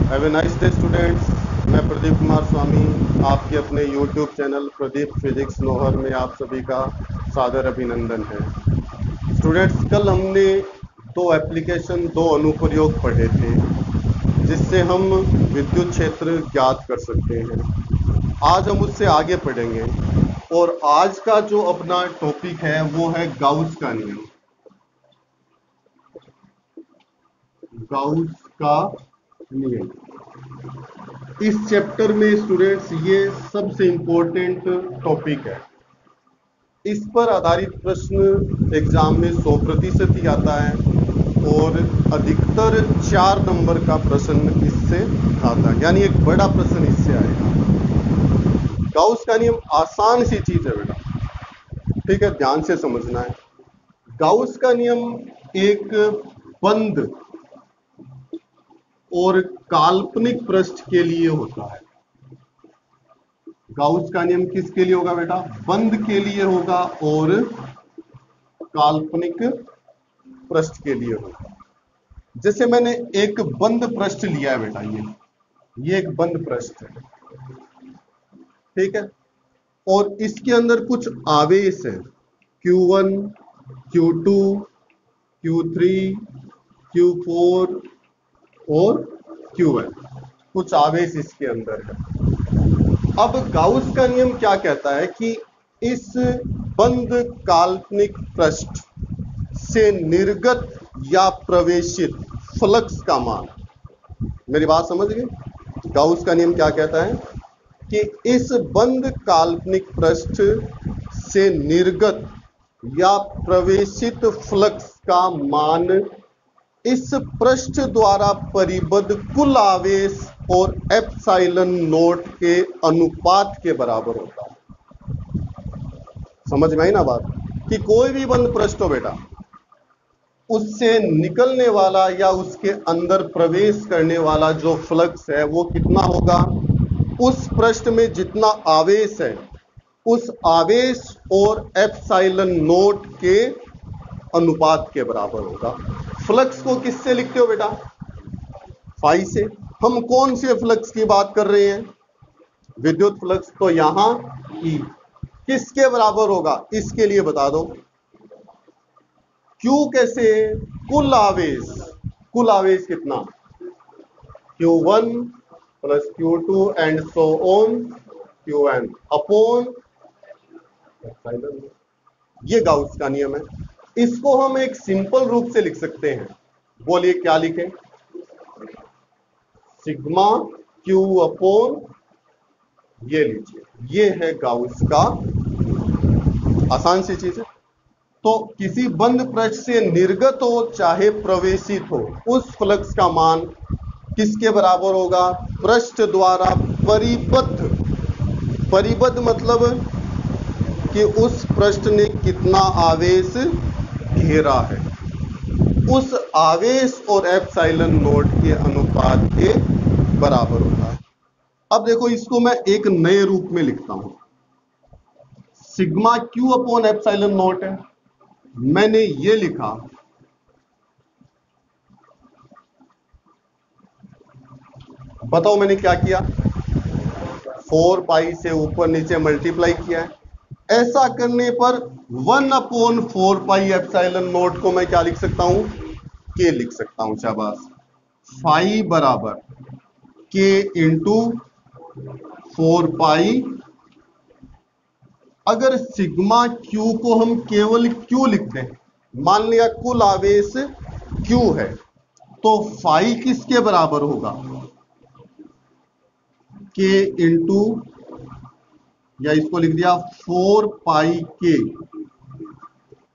Have a nice day students. मैं प्रदीप कुमार स्वामी आपके अपने YouTube channel Pradeep physics Nohar में आप सभी का सादर अभिनंदन है। स्टूडेंट्स, कल हमने दो अनुप्रयोग पढ़े थे जिससे हम विद्युत क्षेत्र ज्ञात कर सकते हैं। आज हम उससे आगे पढ़ेंगे और आज का जो अपना टॉपिक है वो है गाउस का नियम। गाउस का नियम इस चैप्टर में स्टूडेंट्स ये सबसे इंपॉर्टेंट टॉपिक है। इस पर आधारित प्रश्न एग्जाम में 100% ही आता है और अधिकतर 4 नंबर का प्रश्न इससे आता है, यानी एक बड़ा प्रश्न इससे आएगा। गाउस का नियम आसान सी चीज है बेटा, ठीक है, ध्यान से समझना है। गाउस का नियम एक बंद और काल्पनिक पृष्ठ के लिए होता है। गाउस का नियम किसके लिए होगा बेटा? बंद के लिए होगा और काल्पनिक पृष्ठ के लिए होगा। जैसे मैंने एक बंद पृष्ठ लिया है बेटा, ये एक बंद पृष्ठ है, ठीक है, और इसके अंदर कुछ आवेश है Q1, Q2, Q3, Q4 और Qn, कुछ आवेश इसके अंदर है। अब गाउस का नियम क्या कहता है कि इस बंद काल्पनिक पृष्ठ से निर्गत या प्रवेशित फ्लक्स का मान, मेरी बात समझ गए? गाउस का नियम क्या कहता है कि इस बंद काल्पनिक पृष्ठ से निर्गत या प्रवेशित फ्लक्स का मान इस पृष्ठ द्वारा परिबद्ध कुल आवेश और एप्सिलॉन नॉट के अनुपात के बराबर होता है। समझ में आई ना बात? कि कोई भी बंद पृष्ठ हो बेटा, उससे निकलने वाला या उसके अंदर प्रवेश करने वाला जो फ्लक्स है वो कितना होगा? उस पृष्ठ में जितना आवेश है उस आवेश और एप्सिलॉन नॉट के अनुपात के बराबर होगा। फ्लक्स को किससे लिखते हो बेटा? फाई से। हम कौन से फ्लक्स की बात कर रहे हैं? विद्युत फ्लक्स। तो यहां ई किसके बराबर होगा इसके लिए बता दो। क्यू कैसे? कुल आवेश। कुल आवेश कितना? Q1 plus Q2 and so on Qn upon epsilon. ये गाउस का नियम है। इसको हम एक सिंपल रूप से लिख सकते हैं। बोलिए क्या लिखें? सिग्मा Q अपॉन, ये लीजिए, ये है गाउस का। आसान सी चीज है। तो किसी बंद पृष्ठ से निर्गत हो चाहे प्रवेशित हो, उस फ्लक्स का मान किसके बराबर होगा? पृष्ठ द्वारा परिबद्ध। परिबद्ध मतलब कि उस पृष्ठ ने कितना आवेश घेरा है, उस आवेश और एप्सिलॉन नॉट के अनुपात के बराबर होता है। अब देखो, इसको मैं एक नए रूप में लिखता हूं। Sigma Q upon epsilon not है, मैंने ये लिखा बताओ मैंने क्या किया? 4 पाई से ऊपर नीचे मल्टीप्लाई किया है। ऐसा करने पर 1 अपॉन 4 पाई एप्सिलॉन नॉट को मैं क्या लिख सकता हूं? K लिख सकता हूं। शाबाश। फाई बराबर K इंटू 4 पाई। अगर सिग्मा Q को हम केवल Q लिख दें, मान लिया कुल आवेश Q है, तो फाई किसके बराबर होगा? K इंटू, या इसको लिख दिया 4 पाई K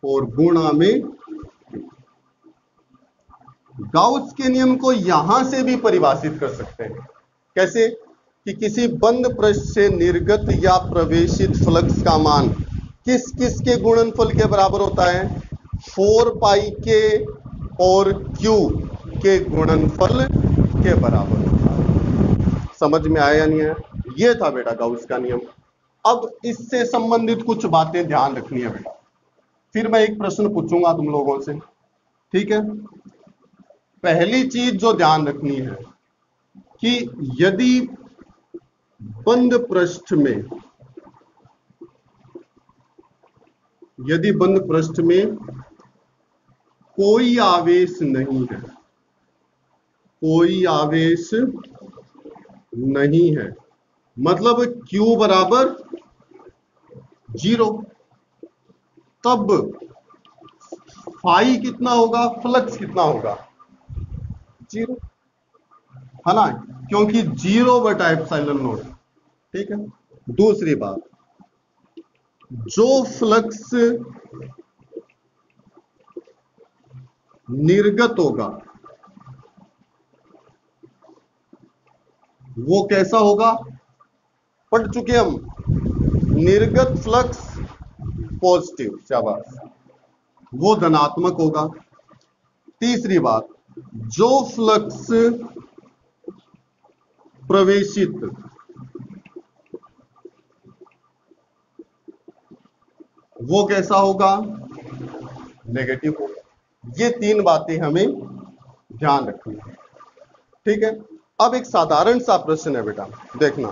और गुणा में। गाउस के नियम को यहां से भी परिभाषित कर सकते हैं। कैसे? कि किसी बंद पृष्ठ से निर्गत या प्रवेशित फ्लक्स का मान किस किस के गुणनफल के बराबर होता है? 4 पाई K और Q के गुणनफल के बराबर होता है। समझ में आया या नहीं आया? ये था बेटा गाउस का नियम। अब इससे संबंधित कुछ बातें ध्यान रखनी है बेटा, फिर मैं एक प्रश्न पूछूंगा तुम लोगों से, ठीक है? पहली चीज जो ध्यान रखनी है कि यदि बंद पृष्ठ में कोई आवेश नहीं है, कोई आवेश नहीं है, मतलब Q बराबर 0, तब फाई कितना होगा, फ्लक्स कितना होगा, 0, है ना, क्योंकि 0/ε0। ठीक है। दूसरी बात, जो फ्लक्स निर्गत होगा वो कैसा होगा, पढ़ चुके हम, निर्गत फ्लक्स पॉजिटिव, शाबाश, वो धनात्मक होगा। तीसरी बात, जो फ्लक्स प्रवेशित वो कैसा होगा, नेगेटिव होगा। ये तीन बातें हमें ध्यान रखनी है। ठीक है। अब एक साधारण सा प्रश्न है बेटा, देखना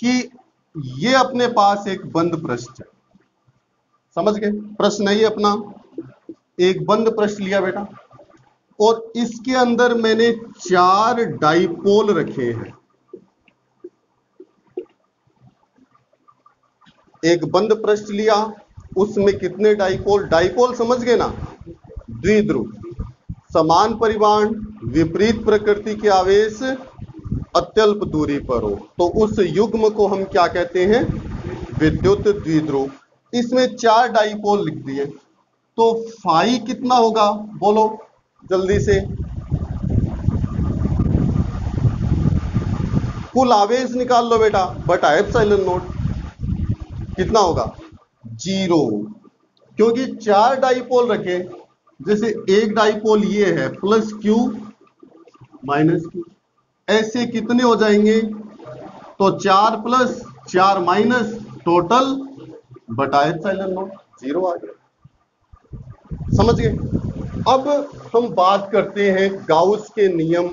कि ये अपने पास एक बंद पृष्ठ है, समझ गए, प्रश्न है ये अपना एक बंद पृष्ठ लिया बेटा, और इसके अंदर मैंने 4 डाइपोल रखे हैं। एक बंद पृष्ठ लिया, उसमें कितने डाइपोल, डाइपोल समझ गए ना, द्विध्रुव, समान परिमाण, विपरीत प्रकृति के आवेश, अत्यल्प दूरी पर हो, तो उस युग्म को हम क्या कहते हैं, विद्युत द्विध्रुव। इसमें 4 डाइपोल लिख दिए, तो फाई कितना होगा, बोलो जल्दी से, कुल आवेश निकाल लो बेटा, बटा ε0, कितना होगा, 0, क्योंकि 4 डाइपोल रखे, जैसे एक डाइपोल ये है प्लस Q माइनस Q, ऐसे कितने हो जाएंगे, तो 4 प्लस 4 माइनस, टोटल बटा ε0, 0 आ गया। समझ गए। अब हम बात करते हैं गाउस के नियम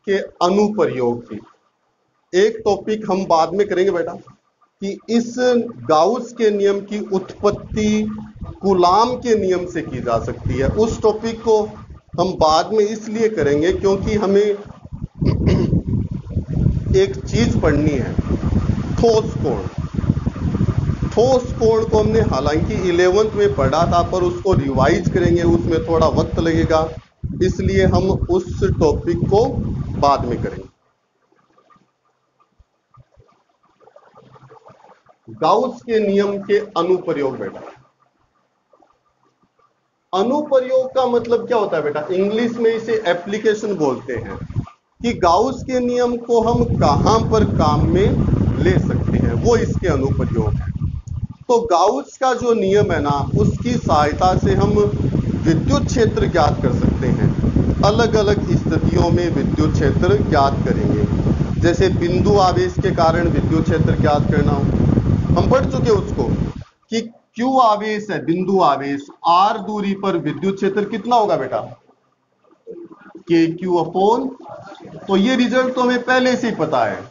के अनुप्रयोग की। एक टॉपिक हम बाद में करेंगे बेटा कि इस गाउस के नियम की उत्पत्ति कूलाम के नियम से की जा सकती है। उस टॉपिक को हम बाद में इसलिए करेंगे क्योंकि हमें एक चीज पढ़नी है, ठोस कोण। ठोस कोण को हमने हालांकि 11th में पढ़ा था, पर उसको रिवाइज करेंगे, उसमें थोड़ा वक्त लगेगा, इसलिए हम उस टॉपिक को बाद में करेंगे। गाउस के नियम के अनुप्रयोग बेटा, अनुप्रयोग का मतलब क्या होता है बेटा, इंग्लिश में इसे एप्लीकेशन बोलते हैं, कि गाउस के नियम को हम कहां पर काम में ले सकते हैं, वो इसके अनुप्रयोग है। तो गाउस का जो नियम है ना, उसकी सहायता से हम विद्युत क्षेत्र ज्ञात कर सकते हैं। अलग अलग स्थितियों में विद्युत क्षेत्र ज्ञात करेंगे, जैसे बिंदु आवेश के कारण विद्युत क्षेत्र ज्ञात करना हो, हम पढ़ चुके उसको कि Q आवेश है, बिंदु आवेश, R दूरी पर विद्युत क्षेत्र कितना होगा बेटा, KQ अपॉन, तो ये रिजल्ट तो हमें पहले से ही पता है,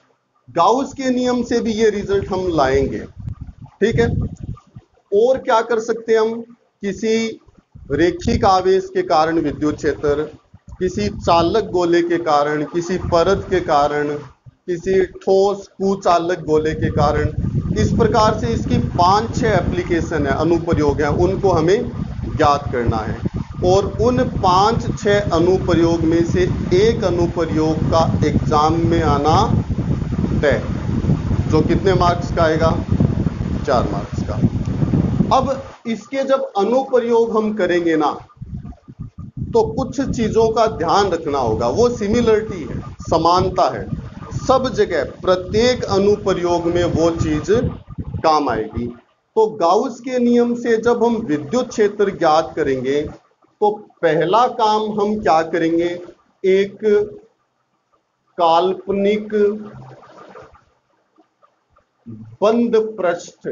गाउस के नियम से भी ये रिजल्ट हम लाएंगे। ठीक है। और क्या कर सकते हैं हम, किसी रेखिक आवेश के कारण विद्युत क्षेत्र, किसी चालक गोले के कारण, किसी परत के कारण, किसी ठोस कुचालक गोले के कारण, इस प्रकार से इसकी 5-6 एप्लीकेशन है, अनुप्रयोग है, उनको हमें ज्ञात करना है। और उन 5-6 अनुप्रयोग में से एक अनुप्रयोग का एग्जाम में आना तय, जो कितने मार्क्स का आएगा, 4 मार्क्स का। अब इसके जब अनुप्रयोग हम करेंगे ना, तो कुछ चीजों का ध्यान रखना होगा, वो सिमिलरिटी है, समानता है, सब जगह प्रत्येक अनुप्रयोग में वो चीज काम आएगी। तो गाउस के नियम से जब हम विद्युत क्षेत्र ज्ञात करेंगे, तो पहला काम हम क्या करेंगे, एक काल्पनिक बंद पृष्ठ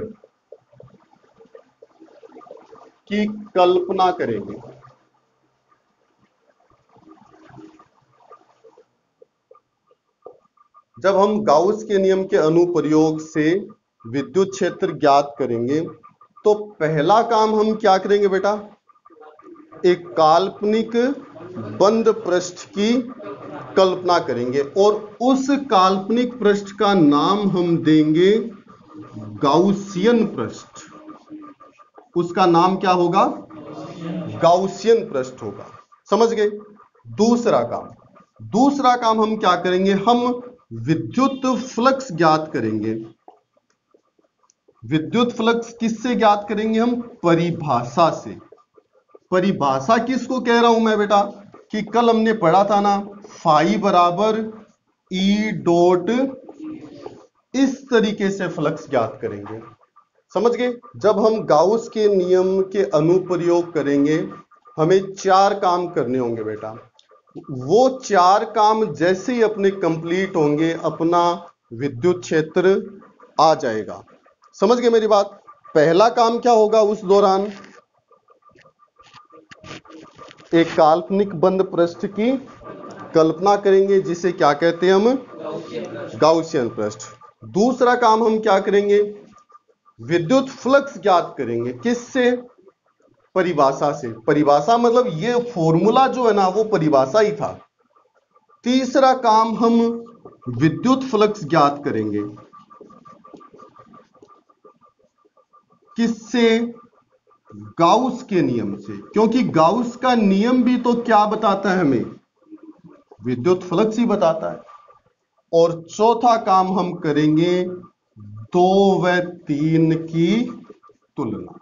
की कल्पना करेंगे। जब हम गाउस के नियम के अनुप्रयोग से विद्युत क्षेत्र ज्ञात करेंगे तो पहला काम हम क्या करेंगे बेटा, एक काल्पनिक बंद पृष्ठ की कल्पना करेंगे और उस काल्पनिक पृष्ठ का नाम हम देंगे गाउसियन पृष्ठ। उसका नाम क्या होगा, गाउसियन पृष्ठ होगा। समझ गए। दूसरा काम हम क्या करेंगे, हम विद्युत फ्लक्स ज्ञात करेंगे। विद्युत फ्लक्स किससे ज्ञात करेंगे हम, परिभाषा से। परिभाषा किसको कह रहा हूं मैं बेटा, कि कल हमने पढ़ा था ना, फाई बराबर ई डॉट, इस तरीके से फ्लक्स ज्ञात करेंगे। समझ गए। जब हम गाउस के नियम के अनुप्रयोग करेंगे हमें 4 काम करने होंगे बेटा। वो 4 काम जैसे ही अपने कंप्लीट होंगे अपना विद्युत क्षेत्र आ जाएगा। समझ गए मेरी बात। पहला काम क्या होगा, उस दौरान एक काल्पनिक बंद पृष्ठ की कल्पना करेंगे जिसे क्या कहते हैं हम, गाउसियन पृष्ठ। दूसरा काम हम क्या करेंगे, विद्युत फ्लक्स ज्ञात करेंगे। किससे, परिभाषा से। परिभाषा मतलब ये फॉर्मूला जो है ना वो परिभाषा ही था। तीसरा काम हम विद्युत फ्लक्स ज्ञात करेंगे। किससे, गाउस के नियम से, क्योंकि गाउस का नियम भी तो क्या बताता है हमें, विद्युत फ्लक्स ही बताता है। और चौथा काम हम करेंगे 2 व 3 की तुलना।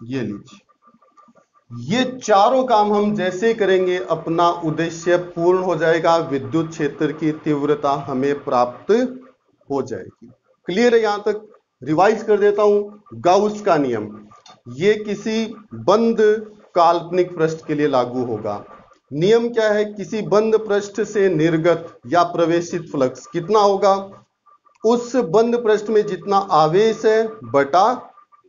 ये लीजिए, ये चारों काम हम जैसे करेंगे अपना उद्देश्य पूर्ण हो जाएगा, विद्युत क्षेत्र की तीव्रता हमें प्राप्त हो जाएगी। क्लियर है यहां तक। रिवाइज कर देता हूं। गाउस का नियम ये किसी बंद काल्पनिक पृष्ठ के लिए लागू होगा। नियम क्या है, किसी बंद पृष्ठ से निर्गत या प्रवेशित फ्लक्स कितना होगा, उस बंद पृष्ठ में जितना आवेश है बटा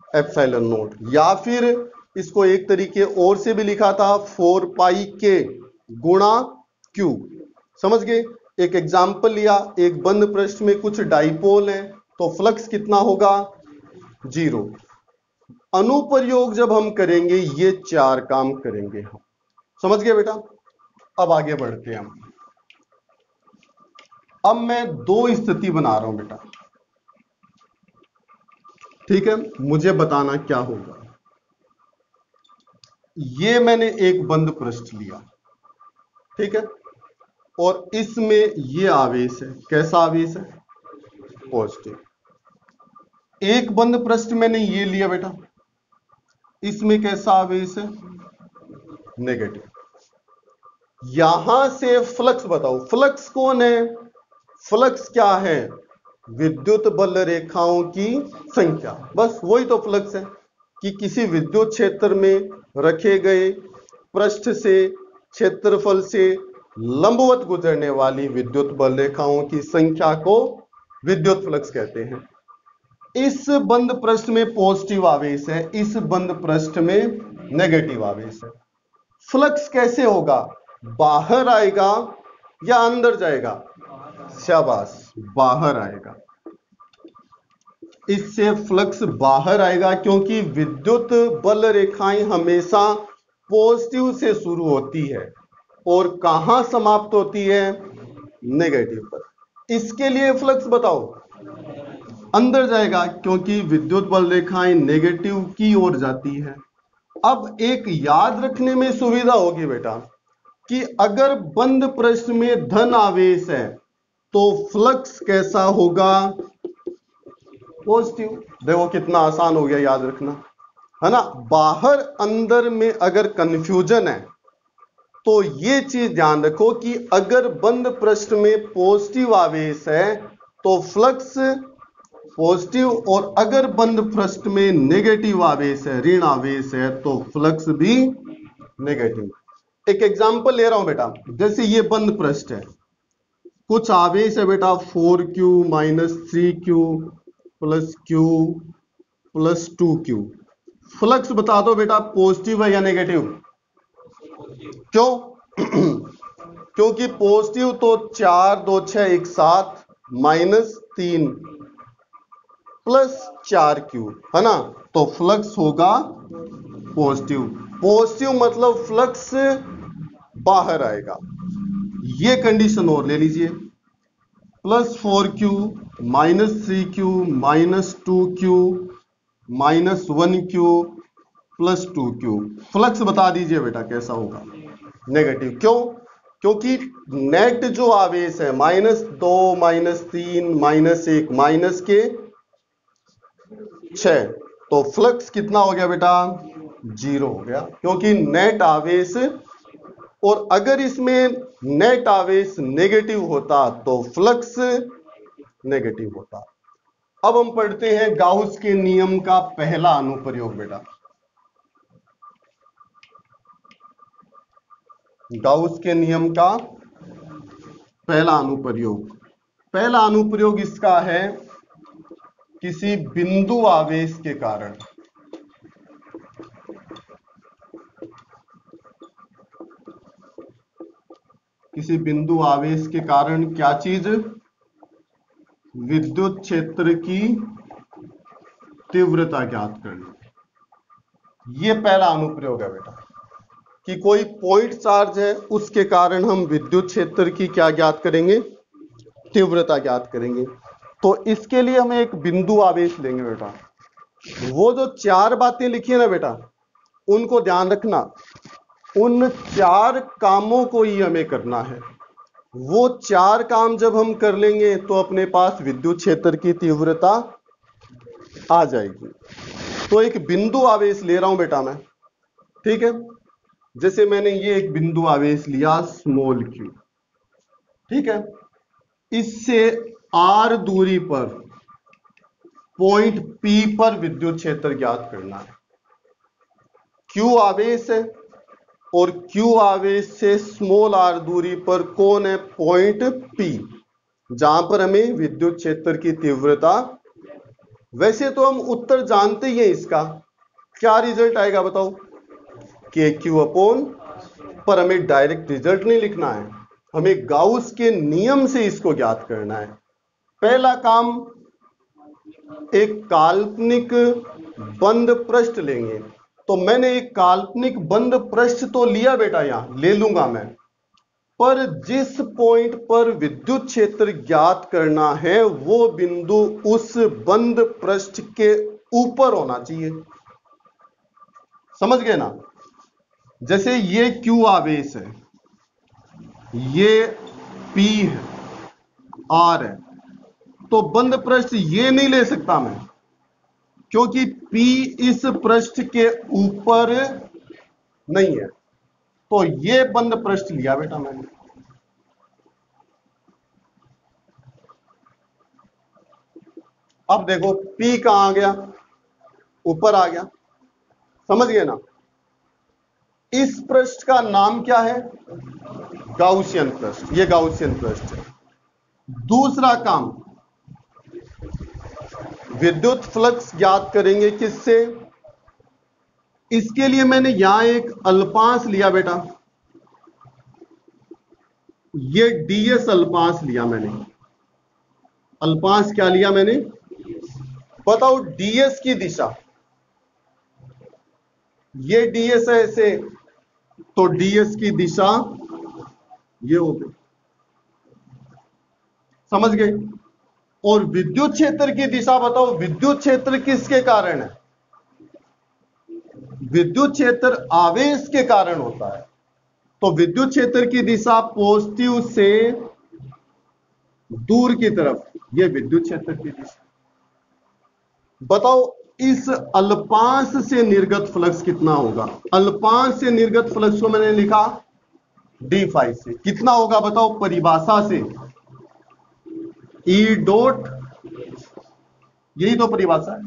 एप्सिलॉन नॉट, या फिर इसको एक तरीके और से भी लिखा था 4 पाई के गुणा क्यू। समझ गए। एक एग्जाम्पल लिया, एक बंद पृष्ठ में कुछ डाइपोल है तो फ्लक्स कितना होगा, 0। अनुप्रयोग जब हम करेंगे ये 4 काम करेंगे हम। समझ गए बेटा। अब आगे बढ़ते हैं हम। अब मैं 2 स्थिति बना रहा हूं बेटा, ठीक है। मुझे बताना क्या होगा। ये मैंने एक बंद पृष्ठ लिया, ठीक है, और इसमें ये आवेश है। कैसा आवेश है, पॉजिटिव। एक बंद पृष्ठ मैंने ये लिया बेटा, इसमें कैसा आवेश है, नेगेटिव। यहां से फ्लक्स बताओ, फ्लक्स कौन है, फ्लक्स क्या है, विद्युत बल रेखाओं की संख्या। बस वही तो फ्लक्स है कि किसी विद्युत क्षेत्र में रखे गए पृष्ठ से, क्षेत्रफल से लंबवत गुजरने वाली विद्युत बल रेखाओं की संख्या को विद्युत फ्लक्स कहते हैं। इस बंद पृष्ठ में पॉजिटिव आवेश है, इस बंद पृष्ठ में नेगेटिव आवेश है। फ्लक्स कैसे होगा, बाहर आएगा या अंदर जाएगा, शाबाश, बाहर आएगा। इससे फ्लक्स बाहर आएगा क्योंकि विद्युत बल रेखाएं हमेशा पॉजिटिव से शुरू होती है और कहां समाप्त होती है, नेगेटिव पर। इसके लिए फ्लक्स बताओ, अंदर जाएगा क्योंकि विद्युत बल रेखाएं नेगेटिव की ओर जाती है। अब एक याद रखने में सुविधा होगी बेटा कि अगर बंद पृष्ठ में धन आवेश है तो फ्लक्स कैसा होगा, पॉजिटिव। देखो कितना आसान हो गया याद रखना, है ना। बाहर अंदर में अगर कंफ्यूजन है तो ये चीज ध्यान रखो कि अगर बंद पृष्ठ में पॉजिटिव आवेश है तो फ्लक्स पॉजिटिव, और अगर बंद पृष्ठ में नेगेटिव आवेश है, ऋण आवेश है, तो फ्लक्स भी नेगेटिव। एक एग्जांपल ले रहा हूं बेटा, जैसे ये बंद पृष्ठ है, कुछ आवेश है बेटा 4q minus 3q plus q plus 2q। Flux बता दो बेटा, पॉजिटिव है या नेगेटिव, क्यों क्योंकि पॉजिटिव तो 4 2 6 1 7 -3 +4q है ना, तो फ्लक्स होगा पॉजिटिव। पॉजिटिव मतलब फ्लक्स बाहर आएगा। ये कंडीशन और ले लीजिए, +4q -3q -2q -1q +2q। Flux बता दीजिए बेटा कैसा होगा, नेगेटिव। क्यों? क्योंकि नेट जो आवेश है -2 -3 -1 के 6, तो फ्लक्स कितना हो गया बेटा? 0 हो गया, क्योंकि नेट आवेश। और अगर इसमें नेट आवेश नेगेटिव होता तो फ्लक्स नेगेटिव होता। अब हम पढ़ते हैं गाउस के नियम का पहला अनुप्रयोग बेटा। गाउस के नियम का पहला अनुप्रयोग। पहला अनुप्रयोग इसका है, किसी बिंदु आवेश के कारण क्या चीज? विद्युत क्षेत्र की तीव्रता ज्ञात करनी। यह पहला अनुप्रयोग है बेटा, कि कोई पॉइंट चार्ज है, उसके कारण हम विद्युत क्षेत्र की क्या ज्ञात करेंगे? तीव्रता ज्ञात करेंगे। तो इसके लिए हम एक बिंदु आवेश लेंगे बेटा। वो जो 4 बातें लिखी है ना बेटा, उनको ध्यान रखना। उन 4 कामों को ही हमें करना है। वो 4 काम जब हम कर लेंगे तो अपने पास विद्युत क्षेत्र की तीव्रता आ जाएगी। तो एक बिंदु आवेश ले रहा हूं बेटा मैं, ठीक है। जैसे मैंने ये एक बिंदु आवेश लिया स्मॉल q, ठीक है। इससे r दूरी पर पॉइंट P पर विद्युत क्षेत्र ज्ञात करना है। q आवेश है और q आवेश से स्मॉल r दूरी पर कौन है? पॉइंट P, जहां पर हमें विद्युत क्षेत्र की तीव्रता। वैसे तो हम उत्तर जानते ही हैं इसका, क्या रिजल्ट आएगा बताओ? KQ/, पर हमें डायरेक्ट रिजल्ट नहीं लिखना है, हमें गाउस के नियम से इसको ज्ञात करना है। पहला काम, एक काल्पनिक बंद पृष्ठ लेंगे। तो मैंने एक काल्पनिक बंद पृष्ठ तो लिया बेटा, यहां ले लूंगा मैं, पर जिस पॉइंट पर विद्युत क्षेत्र ज्ञात करना है वो बिंदु उस बंद पृष्ठ के ऊपर होना चाहिए। समझ गए ना? जैसे ये Q आवेश है, ये P है, R है, तो बंद पृष्ठ ये नहीं ले सकता मैं, क्योंकि P इस पृष्ठ के ऊपर नहीं है। तो ये बंद पृष्ठ लिया बेटा मैंने। अब देखो P कहां आ गया? ऊपर आ गया। समझ गए ना? इस पृष्ठ का नाम क्या है? गाउसियन पृष्ठ। ये गाउसियन पृष्ठ है। दूसरा काम, विद्युत फ्लक्स ज्ञात करेंगे किससे? इसके लिए मैंने यहां एक अल्पांश लिया बेटा, ये ds अल्पांश लिया मैंने। अल्पांश क्या लिया मैंने? बताओ ds की दिशा। ये ds है ऐसे, तो ds की दिशा ये हो गई। समझ गए? और विद्युत क्षेत्र की दिशा बताओ, विद्युत क्षेत्र किसके कारण है? विद्युत क्षेत्र आवेश के कारण होता है। तो विद्युत क्षेत्र की दिशा पॉजिटिव से दूर की तरफ, यह विद्युत क्षेत्र की दिशा। बताओ इस अल्पांश से निर्गत फ्लक्स कितना होगा? अल्पांश से निर्गत फ्लक्स को मैंने लिखा d फाई से। कितना होगा बताओ? परिभाषा से E डॉट, यही तो परिभाषा है।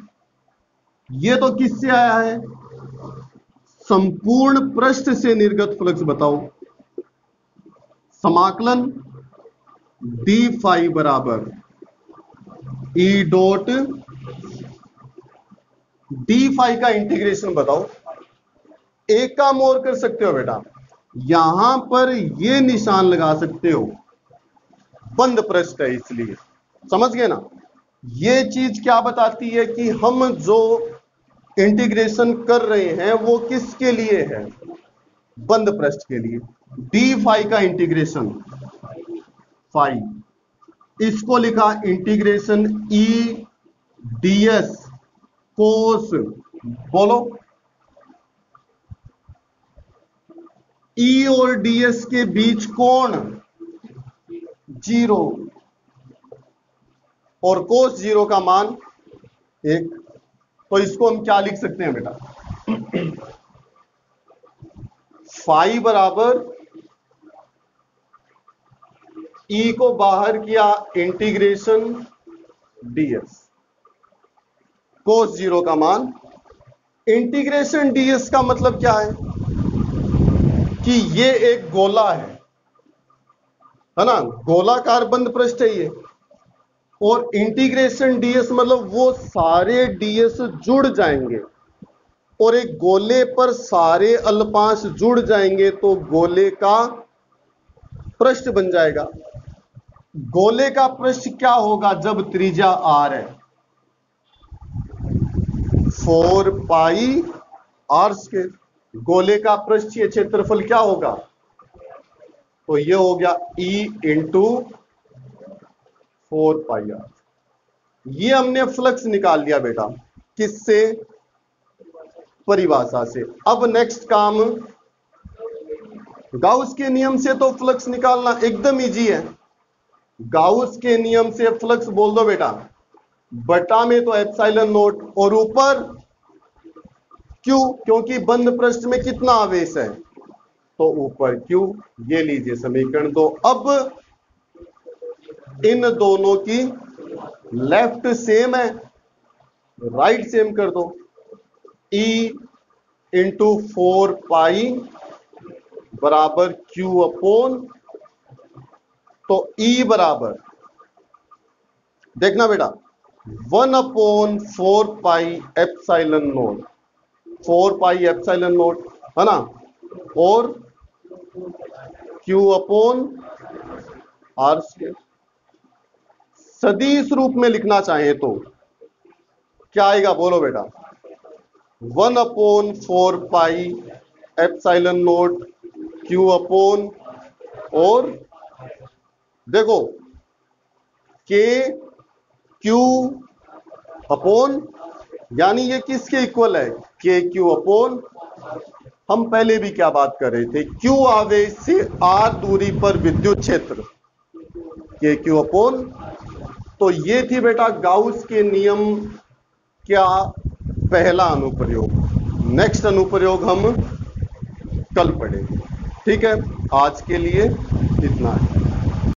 ये तो किससे आया है? संपूर्ण पृष्ठ से निर्गत फ्लक्स बताओ। समाकलन d फाई बराबर E डॉट, d फाई का इंटीग्रेशन बताओ। एक काम और कर सकते हो बेटा, यहां पर ये निशान लगा सकते हो, बंद पृष्ठ है इसलिए। समझ गए ना? ये चीज क्या बताती है कि हम जो इंटीग्रेशन कर रहे हैं वो किसके लिए है? बंद पृष्ठ के लिए। डी फाई का इंटीग्रेशन, फाई, इसको लिखा इंटीग्रेशन ई डीएस कोस, बोलो, ई और डीएस के बीच कोण 0 और कोस 0 का मान 1। तो इसको हम क्या लिख सकते हैं बेटा? फाई बराबर ई को बाहर किया इंटीग्रेशन डीएस, कोस 0 का मान। इंटीग्रेशन डीएस का मतलब क्या है कि ये एक गोला है ना, गोलाकार बंद पृष्ठ है ये, और इंटीग्रेशन डीएस मतलब वो सारे डीएस जुड़ जाएंगे और एक गोले पर सारे अल्पांश जुड़ जाएंगे तो गोले का पृष्ठ बन जाएगा। गोले का पृष्ठ क्या होगा जब त्रिज्या r है? 4 पाई r स्क्वायर। गोले का पृष्ठीय क्षेत्रफल क्या होगा? तो ये हो गया E इंटू 4 पाई r। ये हमने फ्लक्स निकाल लिया बेटा, किससे? परिभाषा से। अब नेक्स्ट काम, गाउस के नियम से तो फ्लक्स निकालना एकदम इजी है। गाउस के नियम से फ्लक्स बोल दो बेटा, बटा में तो एप्सिलॉन नोट और ऊपर क्यू, क्योंकि बंद पृष्ठ में कितना आवेश है? तो ऊपर क्यू। ये लीजिए समीकरण 2। अब इन दोनों की लेफ्ट सेम है, राइट सेम कर दो। E इंटू 4 पाई बराबर Q अपॉन, तो E बराबर, देखना बेटा, 1 upon 4 pi epsilon note, 4 pi epsilon note है ना, और Q अपॉन R स्क्वायर। सदिश रूप में लिखना चाहे तो क्या आएगा? बोलो बेटा, 1 upon 4 pi epsilon note Q upon, और देखो K Q अपॉन, यानी ये किसके इक्वल है? K Q upon. हम पहले भी क्या बात कर रहे थे? Q आवेश से R दूरी पर विद्युत क्षेत्र, K Q अपॉन। तो ये थी बेटा गाउस के नियम क्या पहला अनुप्रयोग। नेक्स्ट अनुप्रयोग हम कल पढ़ेंगे। ठीक है, आज के लिए इतना है।